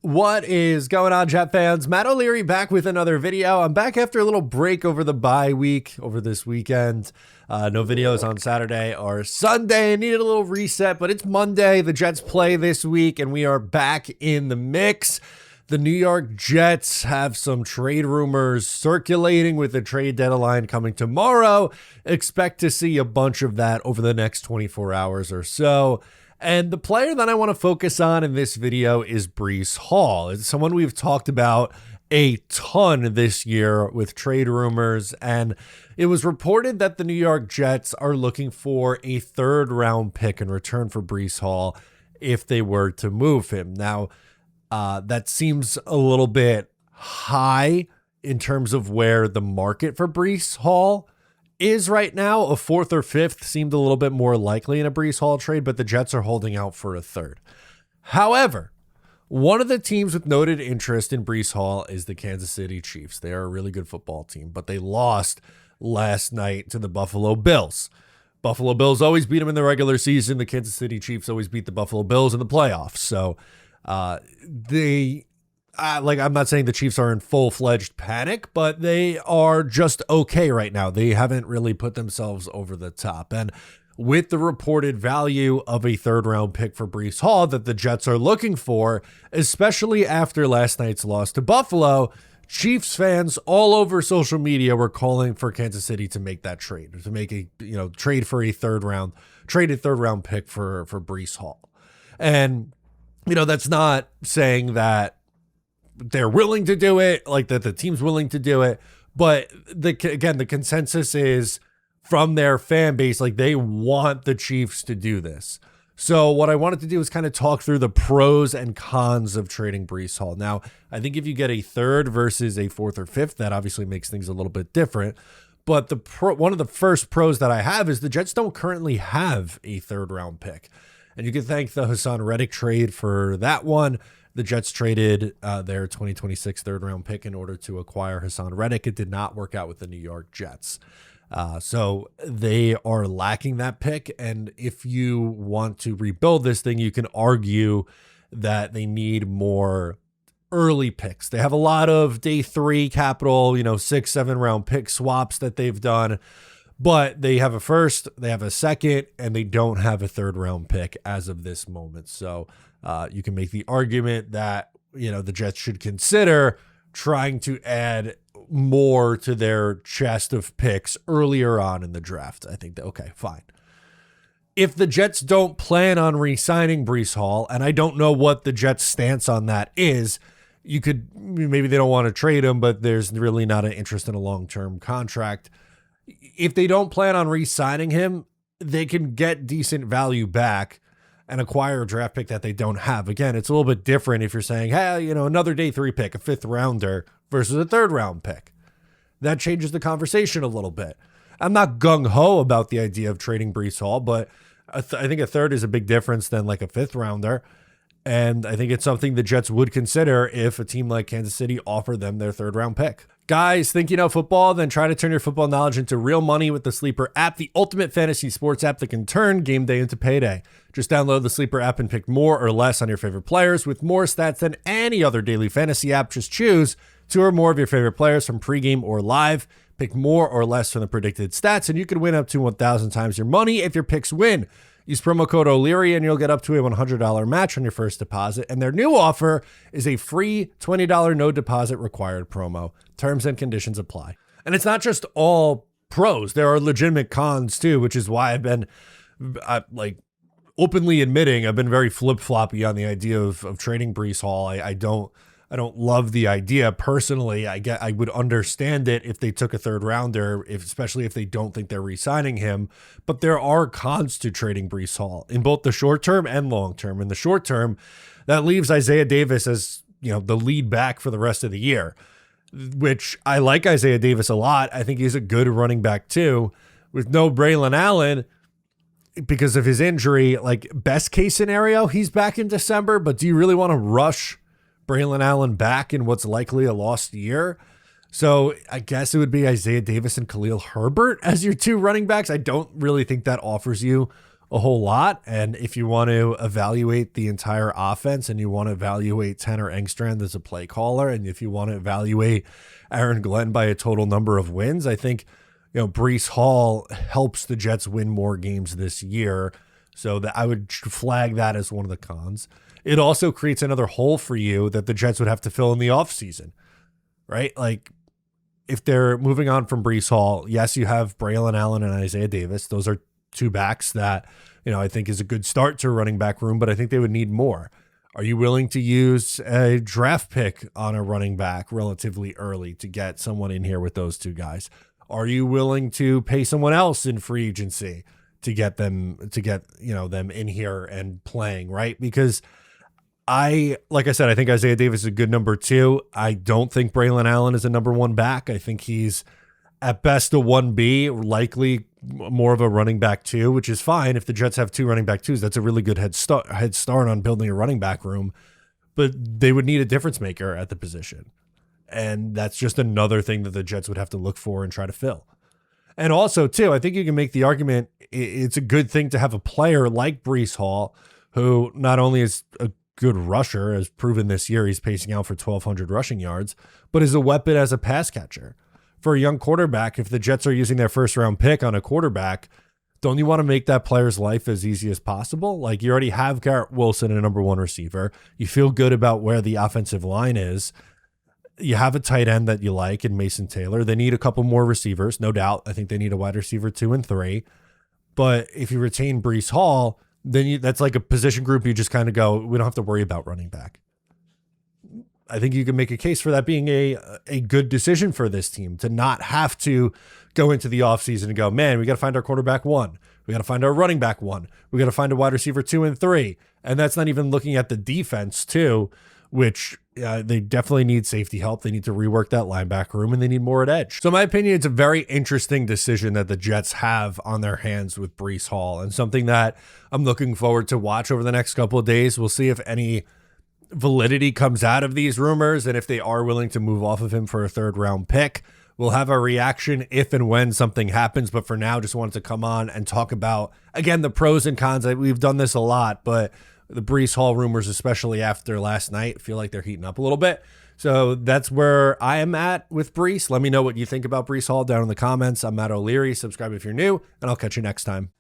What is going on, Jet fans? Matt O'Leary back with another video. I'm back after a little break over the bye week, over this weekend. No videos on Saturday or Sunday. Needed a little reset, but it's Monday. The Jets play this week, and we are back in the mix. The New York Jets have some trade rumors circulating with the trade deadline coming tomorrow. Expect to see a bunch of that over the next 24 hours or so. And the player that I want to focus on in this video is Breece Hall. It's someone we've talked about a ton this year with trade rumors, and it was reported that the New York Jets are looking for a third-round pick in return for Breece Hall if they were to move him. Now, that seems a little bit high in terms of where the market for Breece Hall is right now. A fourth or fifth seemed a little bit more likely in a Breece Hall trade, but the Jets are holding out for a third. However, one of the teams with noted interest in Breece Hall is the Kansas City Chiefs. They are a really good football team, but they lost last night to the Buffalo Bills. Buffalo Bills always beat them in the regular season. The Kansas City Chiefs always beat the Buffalo Bills in the playoffs. So I'm not saying the Chiefs are in full-fledged panic, but they are just okay right now. They haven't really put themselves over the top. And with the reported value of a third-round pick for Breece Hall that the Jets are looking for, especially after last night's loss to Buffalo, Chiefs fans all over social media were calling for Kansas City to make that trade, to make a trade for a traded third-round pick for Breece Hall. And that's not saying that they're willing to do it, like that the team's willing to do it. But the consensus is from their fan base, like they want the Chiefs to do this. So what I wanted to do is kind of talk through the pros and cons of trading Breece Hall. Now, I think if you get a third versus a fourth or fifth, that obviously makes things a little bit different. But one of the first pros that I have is the Jets don't currently have a third round pick. And you can thank the Haason Reddick trade for that one. The Jets traded their 2026 third-round pick in order to acquire Haason Reddick. It did not work out with the New York Jets. So they are lacking that pick. And if you want to rebuild this thing, you can argue that they need more early picks. They have a lot of day three capital, 6-7 round pick swaps that they've done. But they have a first, they have a second, and they don't have a third-round pick as of this moment. So you can make the argument that, the Jets should consider trying to add more to their chest of picks earlier on in the draft. I think that, okay, fine. If the Jets don't plan on re-signing Breece Hall, and I don't know what the Jets' stance on that is, maybe they don't want to trade him, but there's really not an interest in a long-term contract. If they don't plan on re-signing him, they can get decent value back and acquire a draft pick that they don't have. Again, it's a little bit different if you're saying, hey, another day three pick, a fifth rounder versus a third round pick. That changes the conversation a little bit. I'm not gung-ho about the idea of trading Breece Hall, but I think a third is a big difference than like a fifth rounder. And I think it's something the Jets would consider if a team like Kansas City offered them their third round pick. Guys, think you know football? Then try to turn your football knowledge into real money with the Sleeper app, the ultimate fantasy sports app that can turn game day into payday. Just download the Sleeper app and pick more or less on your favorite players with more stats than any other daily fantasy app. Just choose two or more of your favorite players from pregame or live. Pick more or less from the predicted stats, and you could win up to 1,000 times your money if your picks win. Use promo code O'Leary and you'll get up to a $100 match on your first deposit. And their new offer is a free $20 no deposit required promo. Terms and conditions apply. And it's not just all pros. There are legitimate cons too, which is why I've been openly admitting I've been very flip-floppy on the idea of trading Breece Hall. I don't love the idea personally. I would understand it if they took a third rounder, especially if they don't think they're re-signing him. But there are cons to trading Breece Hall in both the short term and long term. In the short term, that leaves Isaiah Davis as the lead back for the rest of the year, which I like Isaiah Davis a lot. I think he's a good running back too. With no Braylon Allen because of his injury, like best case scenario, he's back in December. But do you really want to rush Braylon Allen back in what's likely a lost year? So I guess it would be Isaiah Davis and Khalil Herbert as your two running backs. I don't really think that offers you a whole lot. And if you want to evaluate the entire offense and you want to evaluate Tanner Engstrand as a play caller, and if you want to evaluate Aaron Glenn by a total number of wins, I think, Breece Hall helps the Jets win more games this year. So that I would flag that as one of the cons. It also creates another hole for you that the Jets would have to fill in the offseason, right? Like, if they're moving on from Breece Hall, yes, you have Braylon Allen and Isaiah Davis. Those are two backs that, I think is a good start to a running back room, but I think they would need more. Are you willing to use a draft pick on a running back relatively early to get someone in here with those two guys? Are you willing to pay someone else in free agency to get them in here and playing, right? Because like I said, I think Isaiah Davis is a good number 2. I don't think Braylon Allen is a number 1 back. I think he's at best a 1B, likely more of a running back 2, which is fine. If the Jets have 2 running back 2s, that's a really good head start on building a running back room. But they would need a difference maker at the position. And that's just another thing that the Jets would have to look for and try to fill. And also, too, I think you can make the argument it's a good thing to have a player like Breece Hall, who not only is a good rusher, as proven this year, he's pacing out for 1,200 rushing yards, but is a weapon as a pass catcher. For a young quarterback, if the Jets are using their first-round pick on a quarterback, don't you want to make that player's life as easy as possible? Like, you already have Garrett Wilson, a number 1 receiver. You feel good about where the offensive line is. You have a tight end that you like in Mason Taylor. They need a couple more receivers, no doubt. I think they need a wide receiver 2 and 3. But if you retain Breece Hall, then that's like a position group you just kind of go, we don't have to worry about running back. I think you can make a case for that being a good decision for this team, to not have to go into the offseason and go, man, we got to find our quarterback 1. We got to find our running back 1. We got to find a wide receiver 2 and 3. And that's not even looking at the defense too, which they definitely need safety help. They need to rework that linebacker room, and they need more at edge. So in my opinion, it's a very interesting decision that the Jets have on their hands with Breece Hall, and something that I'm looking forward to watch over the next couple of days. We'll see if any validity comes out of these rumors, and if they are willing to move off of him for a 3rd-round pick. We'll have a reaction if and when something happens, but for now, just wanted to come on and talk about, again, the pros and cons. We've done this a lot, but the Breece Hall rumors, especially after last night, feel like they're heating up a little bit. So that's where I am at with Breece. Let me know what you think about Breece Hall down in the comments. I'm Matt O'Leary. Subscribe if you're new, and I'll catch you next time.